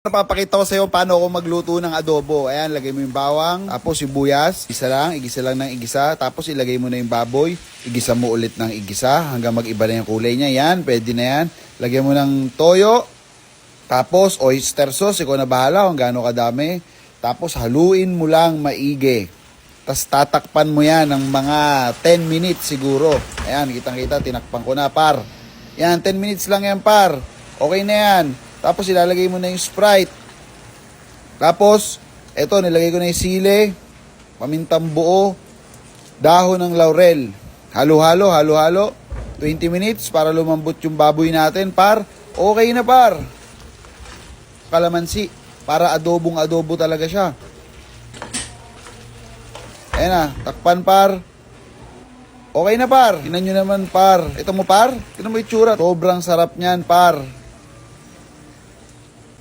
Napapakita ko sa iyo paano ako magluto ng adobo. Ayan, lagay mo yung bawang, tapos sibuyas, igisa lang ng igisa, tapos ilagay mo na yung baboy, igisa mo ulit ng igisa hanggang mag-iba na yung kulay niya. Yan, pwede na yan. Lagyan mo ng toyo, tapos oyster sauce, ikaw na bahala kung gaano kadami. Tapos haluin mo lang maigi. Tapos tatakpan mo yan ng mga 10 minutes siguro. Ayan, kitang-kita, tinakpan ko na, par. Yan, 10 minutes lang yan, par. Okay na yan. Tapos ilalagay mo na yung Sprite. Tapos, eto, nilagay ko na yung sili, pamintang buo, dahon ng laurel. Halo-halo. 20 minutes para lumambot yung baboy natin, par. Okay na, par. Kalamansi. Para adobong-adobo talaga siya. Ayan na, takpan, par. Okay na, par. Tingnan nyo naman, par. Ito mo, par. Tingnan mo itsura. Sobrang sarap niyan, par.